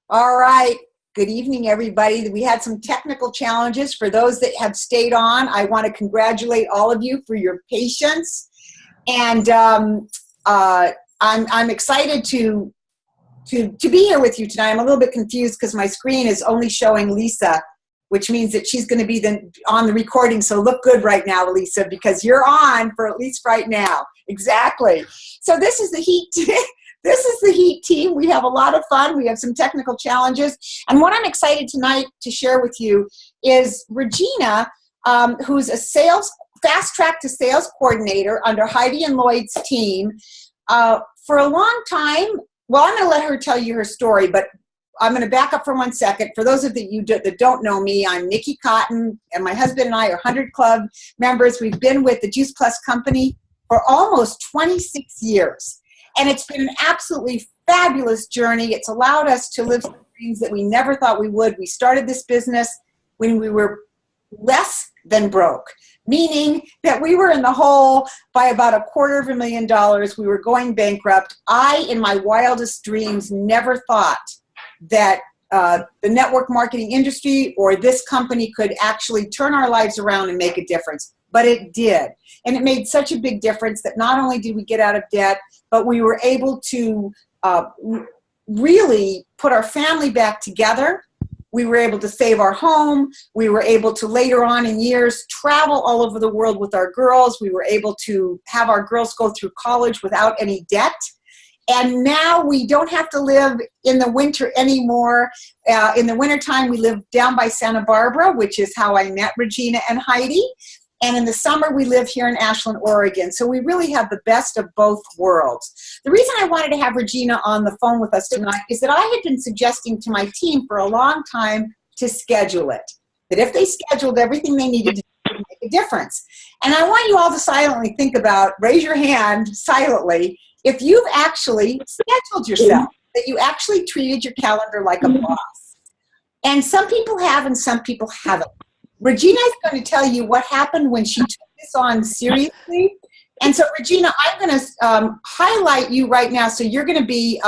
All right. Good evening, everybody. We had some technical challenges. For those that have stayed on, I want to congratulate all of you for your patience. And I'm excited to be here with you tonight. I'm a little bit confused because my screen is only showing Lisa, which means that she's going to be on the recording. So look good right now, Lisa, because you're on for at least right now. Exactly. So this is the Heat. This is the Heat team. We have a lot of fun. We have some technical challenges. And what I'm excited tonight to share with you is Regina, who's a fast track to sales coordinator under Heidi and Lloyd's team. For a long time, well, I'm going to let her tell you her story, but I'm going to back up for 1 second. For those of you that don't know me, I'm Nikki Cotton, and my husband and I are 100 Club members. We've been with the Juice Plus company for almost 26 years. And it's been an absolutely fabulous journey. It's allowed us to live some dreams that we never thought we would. We started this business when we were less than broke, meaning that we were in the hole by about $250,000. We were going bankrupt. I, in my wildest dreams, never thought that the network marketing industry or this company could actually turn our lives around and make a difference. But it did. And it made such a big difference that not only did we get out of debt, but we were able to really put our family back together. We were able to save our home. We were able to later on in years travel all over the world with our girls. We were able to have our girls go through college without any debt. And now we don't have to live in the winter anymore. In the wintertime, we live down by Santa Barbara, which is how I met Regina and Heidi. And in the summer, we live here in Ashland, Oregon. So we really have the best of both worlds. The reason I wanted to have Regina on the phone with us tonight is that I had been suggesting to my team for a long time to schedule it. That if they scheduled everything they needed to do, it would make a difference. And I want you all to silently think about, raise your hand silently, if you've actually scheduled yourself, that you actually treated your calendar like a boss. And some people have and some people haven't. Regina is going to tell you what happened when she took this on seriously. And so, Regina, I'm going to highlight you right now. So you're going to be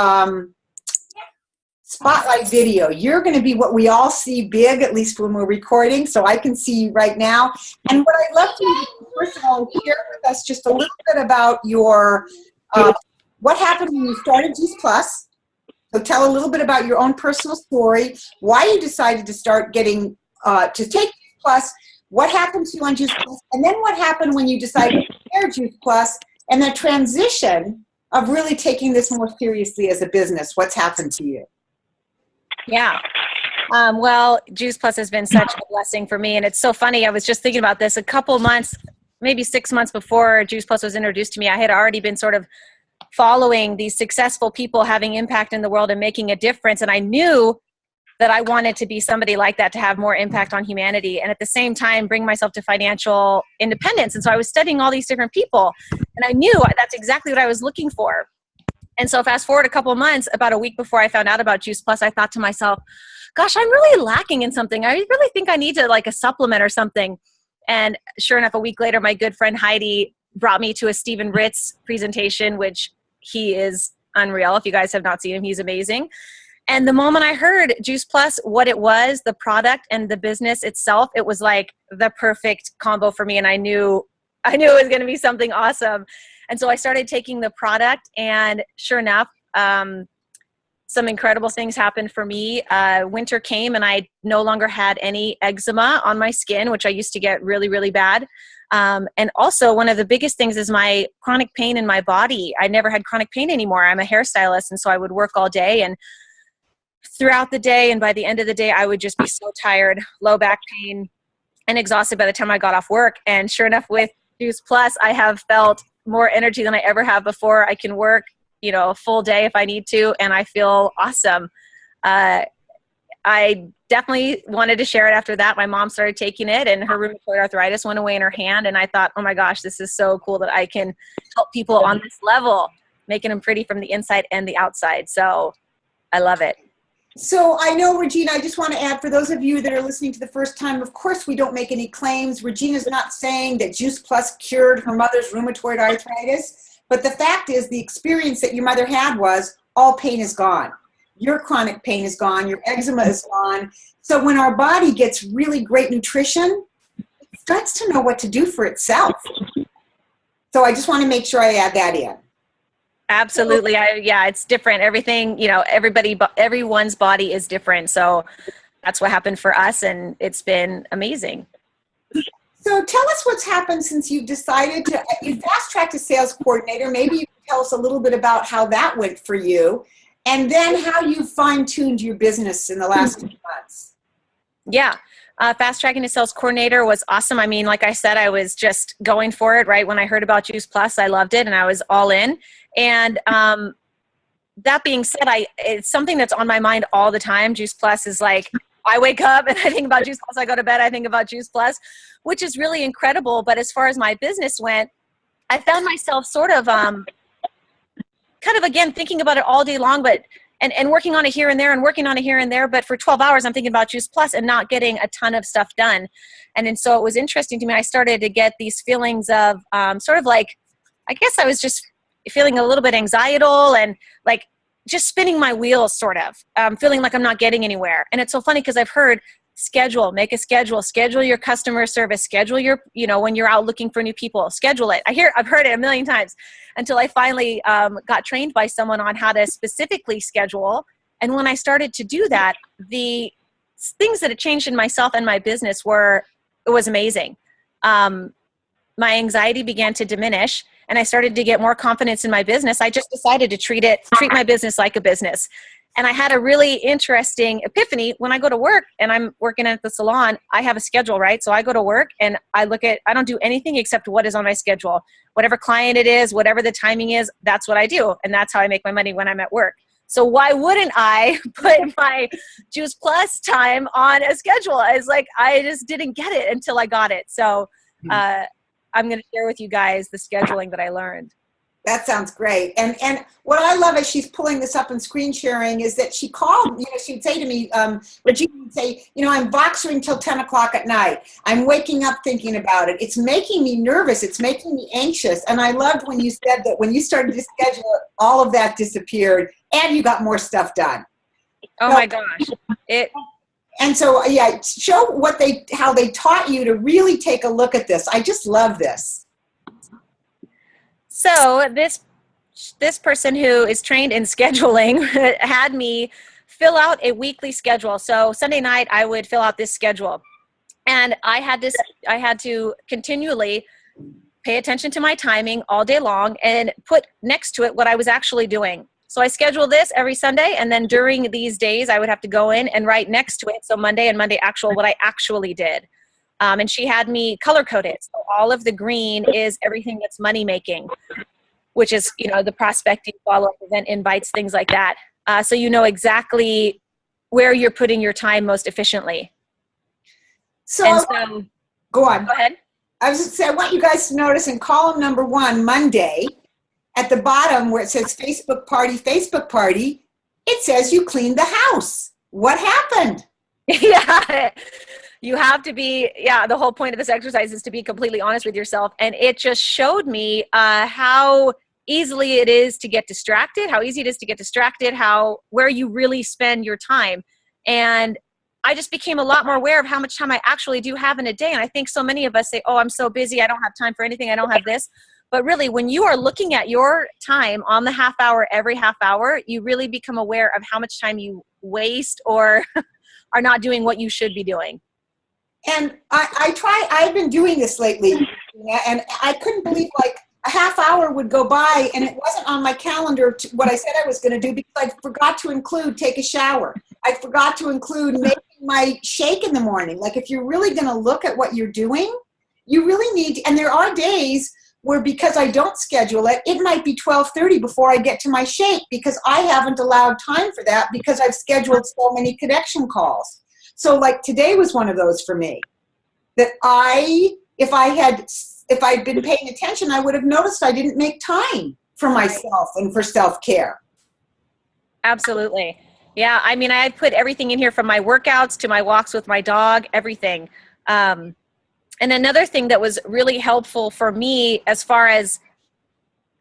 spotlight video. You're going to be what we all see big, at least when we're recording. So I can see you right now. And what I'd love to do, first of all, share with us just a little bit about your what happened when you started Juice Plus. So tell a little bit about your own personal story, why you decided to start getting to take Plus, what happened to you on Juice Plus, and then what happened when you decided to share Juice Plus, and the transition of really taking this more seriously as a business. What's happened to you? Yeah. Well, Juice Plus has been such a blessing for me, and it's so funny. I was just thinking about this a couple months, maybe 6 months before Juice Plus was introduced to me. I had already been sort of following these successful people having impact in the world and making a difference, and I knew that I wanted to be somebody like that, to have more impact on humanity, and at the same time bring myself to financial independence. And so I was studying all these different people, and I knew that's exactly what I was looking for. And so fast forward a couple of months, about a week before I found out about Juice Plus, I thought to myself, gosh, I'm really lacking in something. I really think I need to like a supplement or something. And sure enough, a week later, my good friend Heidi brought me to a Stephen Ritz presentation, which he is unreal. If you guys have not seen him, he's amazing. And the moment I heard Juice Plus, what it was, the product and the business itself, it was like the perfect combo for me. And I knew it was going to be something awesome. And so I started taking the product, and sure enough, some incredible things happened for me. Winter came and I no longer had any eczema on my skin, which I used to get really, really bad. And also one of the biggest things is my chronic pain in my body. I never had chronic pain anymore. I'm a hairstylist. And so I would work all day and throughout the day, and by the end of the day, I would just be so tired, low back pain, and exhausted by the time I got off work. And sure enough, with Juice Plus, I have felt more energy than I ever have before. I can work, a full day if I need to, and I feel awesome. I definitely wanted to share it after that. My mom started taking it, and her rheumatoid arthritis went away in her hand, and I thought, oh my gosh, this is so cool that I can help people on this level, making them pretty from the inside and the outside. So I love it. So I know, Regina, I just want to add, for those of you that are listening to the first time, of course we don't make any claims. Regina's not saying that Juice Plus cured her mother's rheumatoid arthritis, but the fact is the experience that your mother had was all pain is gone. your chronic pain is gone, your eczema is gone. So when our body gets really great nutrition, it starts to know what to do for itself. So I just want to make sure I add that in. Absolutely. Yeah, it's different. Everything, you know, everyone's body is different. So that's what happened for us, and it's been amazing. So tell us what's happened since you've decided to, you fast-tracked to sales coordinator. Maybe you can tell us a little bit about how that went for you, and then how you fine-tuned your business in the last 2 months. Yeah. Fast tracking to sales coordinator was awesome. I mean, like I said, I was just going for it, right? When I heard about Juice Plus, I loved it and I was all in. And that being said, it's something that's on my mind all the time. Juice Plus is like, I wake up and I think about Juice Plus. I go to bed, I think about Juice Plus, which is really incredible. But as far as my business went, I found myself sort of kind of, again, thinking about it all day long, but and working on it here and there and working on it here and there. But for 12 hours, I'm thinking about Juice Plus and not getting a ton of stuff done. And so it was interesting to me. I started to get these feelings of sort of like, I guess I was just feeling a little bit anxietal and like just spinning my wheels, sort of feeling like I'm not getting anywhere. And it's so funny because I've heard make a schedule your customer service, schedule your, you know, when you're out looking for new people, schedule it. I've heard it a million times until I finally got trained by someone on how to specifically schedule. And when I started to do that, the things that had changed in myself and my business it was amazing. My anxiety began to diminish and I started to get more confidence in my business. I just decided to treat my business like a business. And I had a really interesting epiphany when I go to work and I'm working at the salon. I have a schedule, right? So I go to work and I don't do anything except what is on my schedule. Whatever client it is, whatever the timing is, that's what I do. And that's how I make my money when I'm at work. So why wouldn't I put my Juice Plus time on a schedule? I just didn't get it until I got it. So I'm going to share with you guys the scheduling that I learned. That sounds great. And what I love as she's pulling this up and screen sharing is that she called, you know, she would say to me, Regina would say, you know, I'm boxering till 10 o'clock at night. I'm waking up thinking about it. It's making me nervous. It's making me anxious. And I loved when you said that when you started to schedule it, all of that disappeared and you got more stuff done. Oh my gosh. And so, yeah, show how they taught you to really take a look at this. I just love this. So this person who is trained in scheduling had me fill out a weekly schedule. So Sunday night I would fill out this schedule, and I had to continually pay attention to my timing all day long and put next to it what I was actually doing. So I scheduled this every Sunday, and then during these days I would have to go in and write next to it. So Monday and Monday actual, what I actually did. And she had me color coded. So all of the green is everything that's money making, which is, you know, the prospecting, follow-up, event invites, things like that. So you know exactly where you're putting your time most efficiently. So go on. Go ahead. I was going to say, I want you guys to notice in column number 1, Monday, at the bottom where it says Facebook party, it says you cleaned the house. What happened? Yeah. You have to be, the whole point of this exercise is to be completely honest with yourself. And it just showed me how easily it is to get distracted, where you really spend your time. And I just became a lot more aware of how much time I actually do have in a day. And I think so many of us say, oh, I'm so busy, I don't have time for anything, I don't have this. But really, when you are looking at your time on the half hour, every half hour, you really become aware of how much time you waste or are not doing what you should be doing. And I've been doing this lately, and I couldn't believe like a half hour would go by and it wasn't on my calendar what I said I was going to do because I forgot to include take a shower. I forgot to include making my shake in the morning. Like if you're really going to look at what you're doing, you really need to, and there are days where because I don't schedule it, it might be 12:30 before I get to my shake because I haven't allowed time for that because I've scheduled so many connection calls. So like today was one of those for me that if I'd been paying attention, I would have noticed I didn't make time for myself and for self-care. Absolutely. Yeah. I mean, I put everything in here from my workouts to my walks with my dog, everything. And another thing that was really helpful for me as far as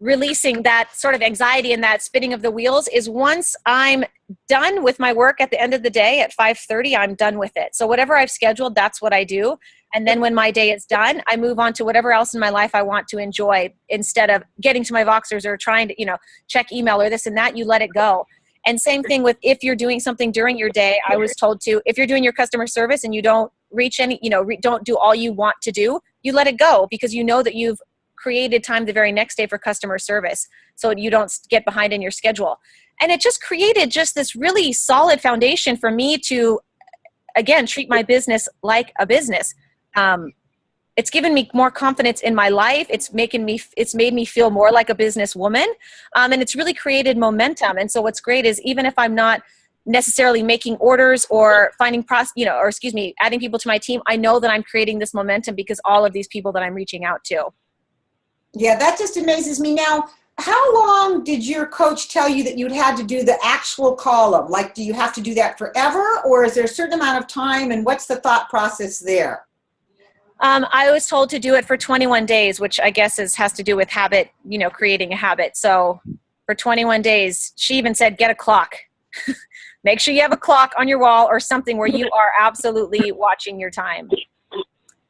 releasing that sort of anxiety and that spinning of the wheels is once I'm done with my work at the end of the day at 5:30, I'm done with it. So whatever I've scheduled, that's what I do. And then when my day is done, I move on to whatever else in my life I want to enjoy, instead of getting to my Voxers or trying to, check email or this and that. You let it go. And same thing with if you're doing something during your day. I was told to, if you're doing your customer service and you don't reach any, don't do all you want to do, you let it go, because you know that you've created time the very next day for customer service, so you don't get behind in your schedule. And it just created just this really solid foundation for me to, again, treat my business like a business. It's given me more confidence in my life. It's made me feel more like a businesswoman. And it's really created momentum. And so what's great is, even if I'm not necessarily making orders or adding people to my team, I know that I'm creating this momentum because all of these people that I'm reaching out to. Yeah, that just amazes me. Now, how long did your coach tell you that you'd had to do the actual column? Like, do you have to do that forever, or is there a certain amount of time, and what's the thought process there? I was told to do it for 21 days, which I guess has to do with habit, creating a habit. So for 21 days, she even said, get a clock. Make sure you have a clock on your wall or something where you are absolutely watching your time.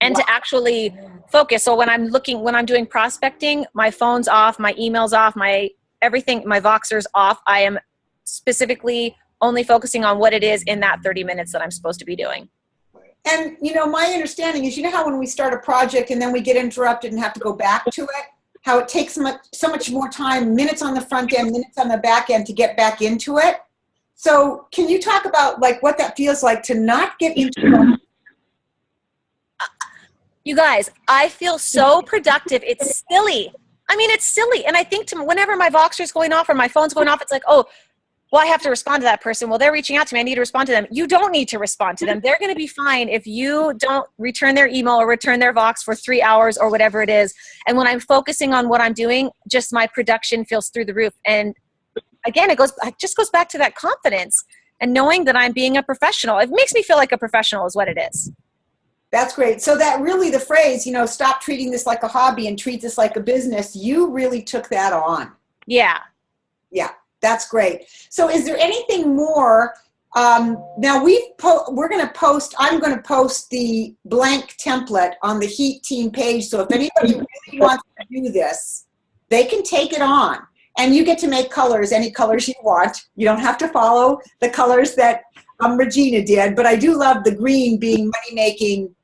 And to actually focus. So when I'm doing prospecting, my phone's off, my email's off, my Voxer's off. I am specifically only focusing on what it is in that 30 minutes that I'm supposed to be doing. And, my understanding is, how when we start a project and then we get interrupted and have to go back to it, how it takes so much more time, minutes on the front end, minutes on the back end to get back into it. So can you talk about what that feels like to not get into You guys, I feel so productive. It's silly. It's silly. And I think whenever my Voxer's going off or my phone's going off, it's like, oh, well, I have to respond to that person. Well, they're reaching out to me. I need to respond to them. You don't need to respond to them. They're going to be fine if you don't return their email or return their Vox for 3 hours or whatever it is. And when I'm focusing on what I'm doing, just my production feels through the roof. And again, it just goes back to that confidence and knowing that I'm being a professional. It makes me feel like a professional is what it is. That's great. So that really, the phrase, stop treating this like a hobby and treat this like a business, you really took that on. Yeah. Yeah, that's great. So is there anything more? Now I'm going to post the blank template on the Heat Team page. So if anybody really wants to do this, they can take it on. And you get to make colors, any colors you want. You don't have to follow the colors that Regina did, but I do love the green being money-making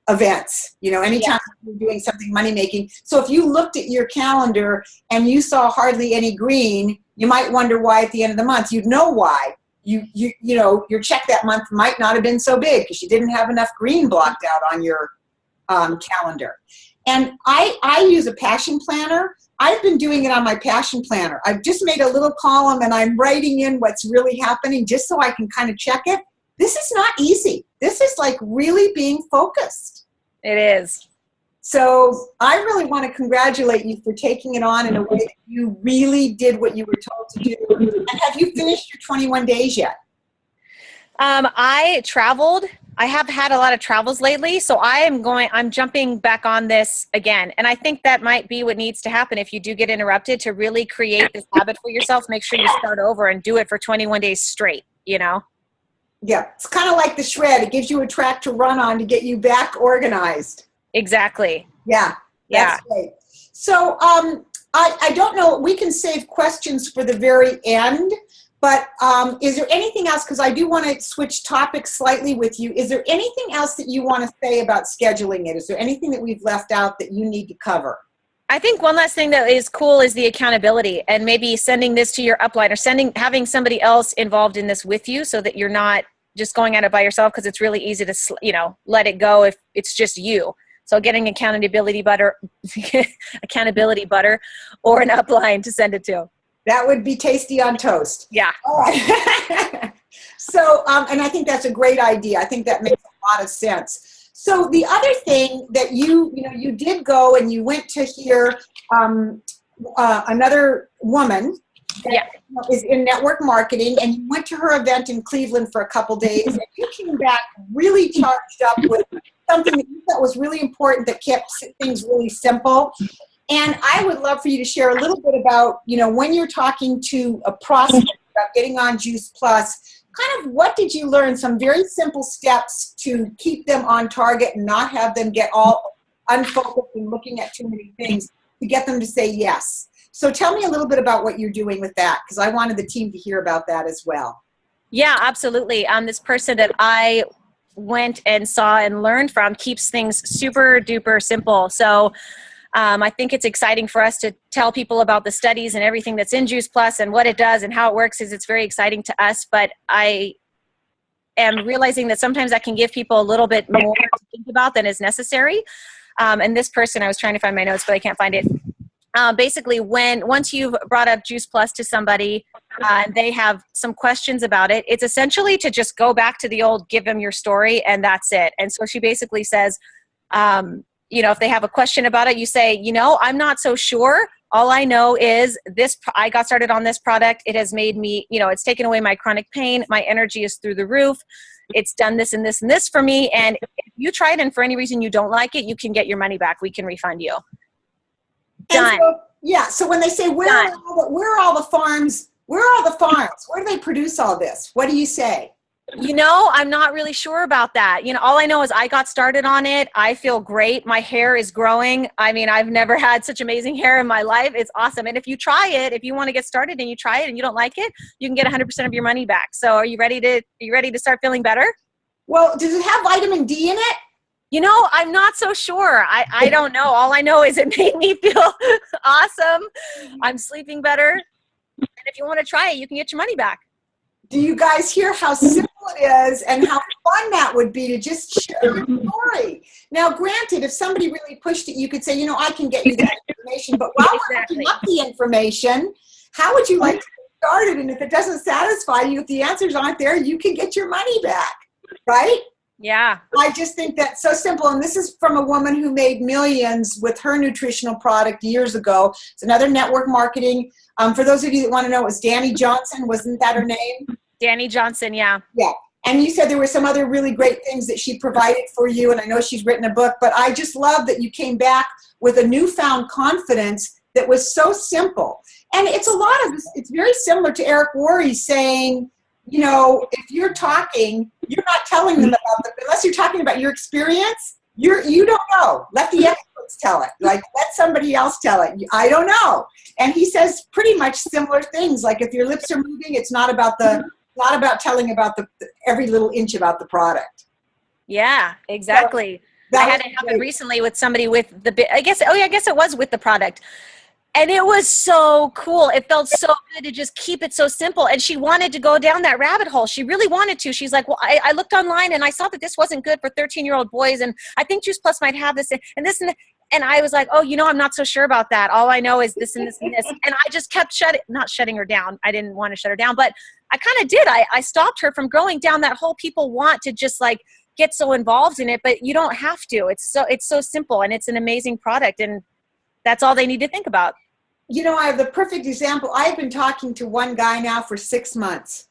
events, anytime you're doing something money-making. So if you looked at your calendar and you saw hardly any green, you might wonder why at the end of the month. You'd know why. Your check that month might not have been so big because you didn't have enough green blocked out on your calendar. And I use a passion planner. I've been doing it on my passion planner. I've just made a little column and I'm writing in what's really happening just so I can kind of check it. This is not easy. This is really being focused. It is. So I really want to congratulate you for taking it on in a way that you really did what you were told to do. And have you finished your 21 days yet? I traveled. I have had a lot of travels lately, so I'm jumping back on this again. And I think that might be what needs to happen if you do get interrupted, to really create this habit for yourself. Make sure you start over and do it for 21 days straight, Yeah, it's kind of like the shred. It gives you a track to run on to get you back organized. Exactly. Yeah, that's great. So I don't know, we can save questions for the very end, but is there anything else, because I do want to switch topics slightly with you. Is there anything else that you want to say about scheduling it? Is there anything that we've left out that you need to cover? I think one last thing that is cool is the accountability, and maybe sending this to your upline or having somebody else involved in this with you, so that you're not just going at it by yourself, because it's really easy to, let it go if it's just you. So getting accountability butter or an upline to send it to. That would be tasty on toast. Yeah. All right. So, and I think that's a great idea. I think that makes a lot of sense. So the other thing that you did go and you went to hear another woman that is in network marketing, and you went to her event in Cleveland for a couple days, and you came back really charged up with something that you thought was really important that kept things really simple. And I would love for you to share a little bit about, when you're talking to a prospect about getting on Juice Plus. Kind of what did you learn? Some very simple steps to keep them on target and not have them get all unfocused and looking at too many things to get them to say yes. So tell me a little bit about what you're doing with that, because I wanted the team to hear about that as well. Yeah, absolutely. This person that I went and saw and learned from keeps things super duper simple. So I think it's exciting for us to tell people about the studies and everything that's in Juice Plus and what it does and how it works. It's very exciting to us, but I am realizing that sometimes I can give people a little bit more to think about than is necessary. And this person, I was trying to find my notes, but I can't find it. Basically, once you've brought up Juice Plus to somebody and they have some questions about it, it's essentially to just go back to the old, give them your story, and that's it. And so she basically says, if they have a question about it, you say, I'm not so sure. All I know is this, I got started on this product. It has made me, it's taken away my chronic pain. My energy is through the roof. It's done this and this and this for me. And if you try it and for any reason you don't like it, you can get your money back. We can refund you. Done. So when they say, where are all the farms? Where do they produce all this? What do you say? I'm not really sure about that. All I know is I got started on it. I feel great. My hair is growing. I mean, I've never had such amazing hair in my life. It's awesome. And if you try it, if you want to get started and you try it and you don't like it, you can get 100% of your money back. So are you ready to start feeling better? Well, does it have vitamin D in it? I'm not so sure. I don't know. All I know is it made me feel awesome. I'm sleeping better. And if you want to try it, you can get your money back. Do you guys hear how simple it is and how fun that would be to just share your story? Now, granted, if somebody really pushed it, you could say, I can get you that information. But while we're looking up the information, how would you like to get started? And if it doesn't satisfy you, if the answers aren't there, you can get your money back, right? Yeah. I just think that's so simple. And this is from a woman who made millions with her nutritional product years ago. It's another network marketing. For those of you that want to know, it was Danny Johnson. Wasn't that her name? Danny Johnson, yeah. Yeah. And you said there were some other really great things that she provided for you. And I know she's written a book, but I just love that you came back with a newfound confidence that was so simple. And it's it's very similar to Eric Worre saying, if you're talking, you're not telling them about unless you're talking about your experience, you don't know. Let the experts tell it. Like, let somebody else tell it. I don't know. And he says pretty much similar things. Like, if your lips are moving, it's not about telling about every little inch about the product. Yeah, exactly. So I had it happen recently with somebody with I guess it was with the product. And it was so cool. It felt so good to just keep it so simple. And she wanted to go down that rabbit hole. She really wanted to. She's like, well, I looked online and I saw that this wasn't good for 13-year-old boys. And I think Juice Plus might have this and this and that. And I was like, oh, I'm not so sure about that. All I know is this and this and this. And I just kept not shutting her down. I didn't want to shut her down, but I kind of did. I stopped her from going down that hole. People want to just like get so involved in it, but you don't have to. It's so simple and it's an amazing product. And that's all they need to think about. I have the perfect example. I've been talking to one guy now for 6 months,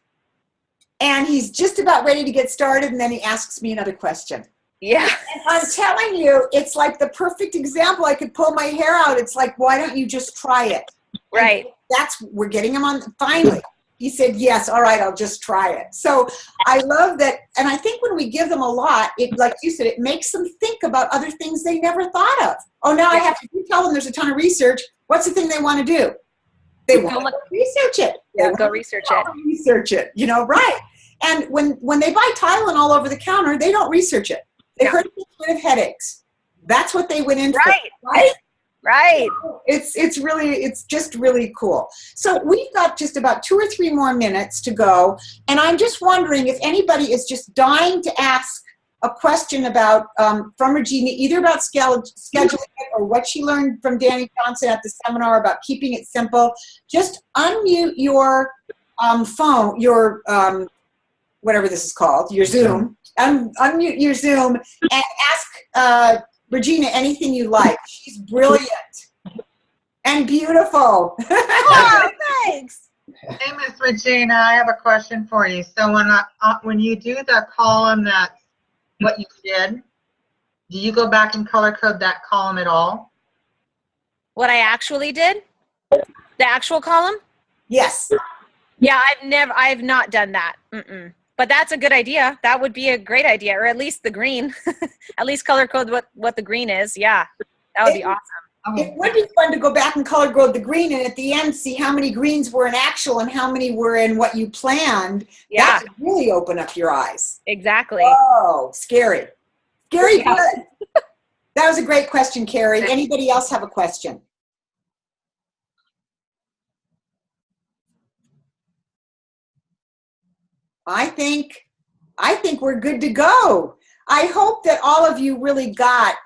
and he's just about ready to get started, and then he asks me another question. Yeah. And I'm telling you, it's like the perfect example. I could pull my hair out. It's like, why don't you just try it? Right. And we're getting him on. Finally, he said, yes, all right, I'll just try it. So I love that. And I think when we give them a lot, like you said, it makes them think about other things they never thought of. Oh, now I have to tell them there's a ton of research. What's the thing they want to do? They want to research it. Yeah, go research it. Research it, right. And when they buy Tylenol over the counter, they don't research it. They heard it gets rid of headaches. That's what they went in for. Right. It's just really cool. So we've got just about 2 or 3 more minutes to go. And I'm just wondering if anybody is just dying to ask a question about from Regina, either about scheduling it or what she learned from Danny Johnson at the seminar about keeping it simple. Just unmute your phone, your whatever this is called, your Zoom. Unmute your Zoom and ask Regina anything you like. She's brilliant and beautiful. Oh, thanks. Hey, Miss Regina, I have a question for you. So when you do the column that's what you did, do you go back and color code that column at all? What I actually did? The actual column? Yes. Yeah, I've not done that. But that's a good idea. That would be a great idea, or at least the green. At least color code what the green is. Yeah, that would be awesome. It would be fun to go back and color code the green, and at the end see how many greens were in actual and how many were in what you planned. Yeah. That would really open up your eyes. Exactly. Oh, scary. Scary. Yeah. Good. That was a great question, Carrie. Anybody else have a question? I think we're good to go. I hope that all of you really got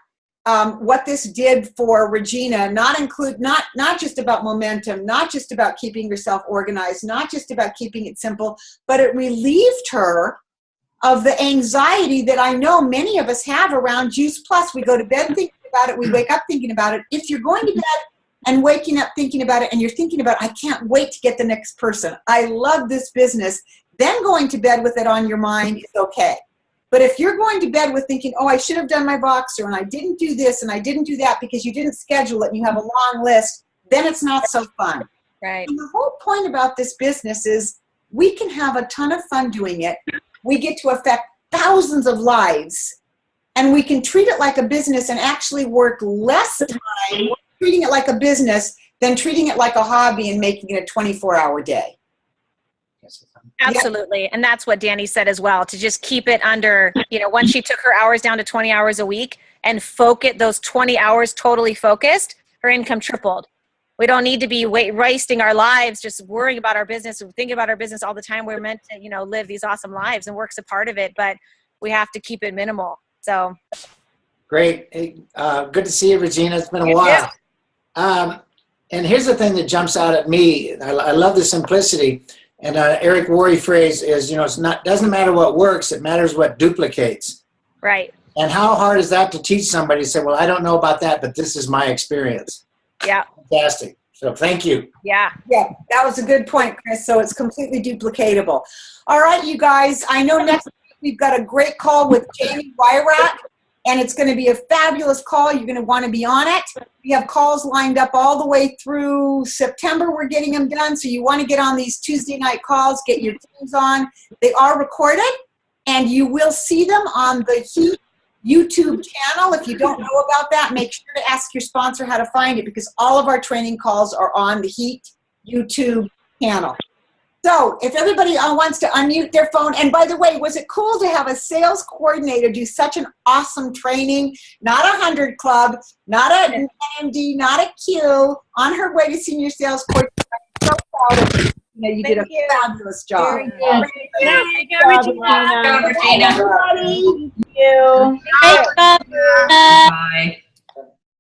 what this did for Regina, not just about momentum, not just about keeping yourself organized, not just about keeping it simple, but it relieved her of the anxiety that I know many of us have around Juice Plus. We go to bed thinking about it, we wake up thinking about it. If you're going to bed and waking up thinking about it, and you're thinking about, I can't wait to get the next person, I love this business, then going to bed with it on your mind is okay. But if you're going to bed with thinking, oh, I should have done my Voxer, and I didn't do this, and I didn't do that because you didn't schedule it, and you have a long list, then it's not so fun. Right. And the whole point about this business is we can have a ton of fun doing it. We get to affect thousands of lives, and we can treat it like a business and actually work less time treating it like a business than treating it like a hobby and making it a 24-hour day. Absolutely. Yep. And that's what Danny said as well, to just keep it under, once she took her hours down to 20 hours a week and focus those 20 hours totally focused, her income tripled. We don't need to be wasting our lives just worrying about our business, thinking about our business all the time. We're meant to, live these awesome lives, and work's a part of it, but we have to keep it minimal. So. Great. Hey, good to see you, Regina. It's been a while. And here's the thing that jumps out at me. I love the simplicity. And Eric Worre phrase is, doesn't matter what works, it matters what duplicates. Right. And how hard is that to teach somebody to say, well, I don't know about that, but this is my experience. Yeah. Fantastic. So thank you. Yeah. Yeah, that was a good point, Chris. So it's completely duplicatable. All right, you guys, I know next week we've got a great call with Jamie Wyrack, and it's going to be a fabulous call. You're going to want to be on it. We have calls lined up all the way through September. We're getting them done. So you want to get on these Tuesday night calls, get your teams on. They are recorded, and you will see them on the Heat YouTube channel. If you don't know about that, make sure to ask your sponsor how to find it, because all of our training calls are on the Heat YouTube channel. So if everybody wants to unmute their phone, and by the way, was it cool to have a sales coordinator do such an awesome training? Not a 100 Club, not a NMD, not a Q, on her way to senior sales coordinator. I'm so proud of you. You did a fabulous job. Very good. There you go, Regina. Regina. Thank you.